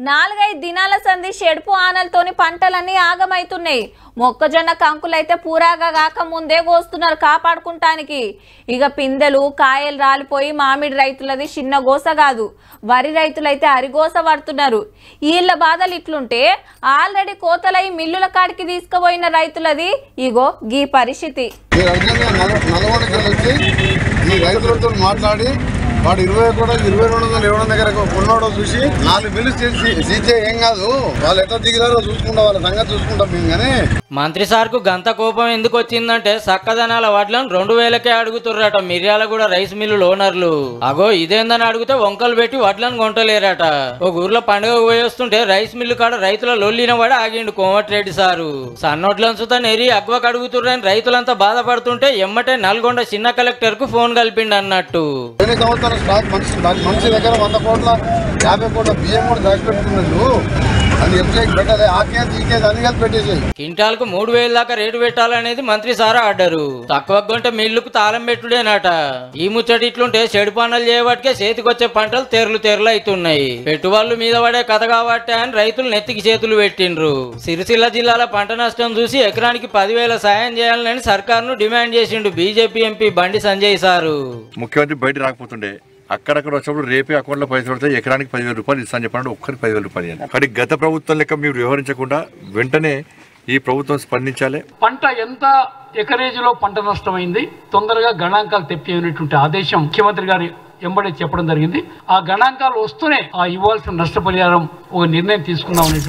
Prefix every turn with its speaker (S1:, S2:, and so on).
S1: 4-5 దినాల సంధి షెడ్పు ఆనలతోని పంటలన్నీ ఆగమైతున్నాయి. మొక్కజొన్న కంకులైతే పూరాగా కాక ముందే కోస్తున్నారు కాపాడుకుంటానికి. ఇక పిందెలు కాయలు రాలిపోయి మామిడి రైతులది చిన్న గోస కాదు, వరి రైతులైతే అరిగోస పడుతున్నారు. వీళ్ళ బాధలు ఇట్లుంటే ఆల్రెడీ కోతలై మిల్లుల కాడికి తీసుకుపోయిన రైతులది ఇగో గీ పరిస్థితి.
S2: మాట్లాడి వాడు 20 కూడా 2200 ఇవ్వడం దగ్గర కొన్నాడో చూసి 4 బిల్లు సీజే ఏం కాదు, వాళ్ళు ఎట్లా దిగిరారో చూసుకుంటాం, వాళ్ళ సంగతి చూసుకుంటాం మేము. కానీ
S3: మంత్రి సార్కు గంత కోపం ఎందుకు వచ్చిందంటే సక్కదనాల వడ్లను 2000కే అడుగుతుర్రట మిర్యాల కూడా రైస్ మిల్లు ఓనర్లు. అగో ఇదేందని అడిగితే వంకలు పెట్టి వడ్లను కొంటలేరట. ఒక ఊర్లో పండుగ పోయేస్తుంటే రైస్ మిల్లు కాడ రైతుల లొల్లిన వాడు ఆగిండు కోమటిరెడ్డి సారు. సన్నోట్లంచుతా నెరి అగ్వకు అడుగుతుర్రని రైతులంతా బాధపడుతుంటే ఎమ్మటే నల్గొండ చిన్న కలెక్టర్ కు ఫోన్ కలిపిండు అన్నట్టు.
S2: మనిషి దగ్గర 100 కోట్ల 50 కోట్ల బియ్యం కూడా దాచిపెట్టుకున్నాడు.
S3: కింటాల్ కు 3000 దాకా రేటు పెట్టాలనేది మంత్రి సారా ఆర్డరు. తక్కువ గంట మిల్లుకు తాళం పెట్టుడేనట. ఈ ముచ్చటి ఇట్లుంటే చెడు పనులు చేయబట్టే చేతికొచ్చే పంటలు తెరలు అవుతున్నాయి. పెట్టుబడుల మీద పడే కథ కాబట్టి అని రైతులు నెత్తికి చేతులు పెట్టిండ్రు. సిరిసిల్ల జిల్లాల పంట నష్టం చూసి ఎకరానికి 10,000 సాయం చేయాలని సర్కారును డిమాండ్ చేసిండు BJP MP Bandi Sanjay sir.
S4: ముఖ్యమంత్రి బయట రాకపోతుండే అక్కడక్కడ వచ్చినప్పుడు రేపే అకౌంట్లో పైసలు పడితే ఎకరానికి 10,000 రూపాయలు ఇస్తాను చెప్పినట్టు ఒక్కరికి 10,000 రూపాయలు అని. కానీ గత ప్రభుత్వం లెక్క మీరు వ్యవహరించకుండా వెంటనే ఈ ప్రభుత్వం స్పందించాలి.
S5: పంట ఎంత ఎకరేజీలో పంట నష్టమైంది తొందరగా గణాంకాలు తెప్పినటువంటి ఆదేశం ముఖ్యమంత్రి గారి ఎంబడే చెప్పడం జరిగింది. ఆ గణాంకాలు వస్తూనే ఆ ఇవ్వాల్సిన నష్టపరిహారం ఒక నిర్ణయం తీసుకుందాం.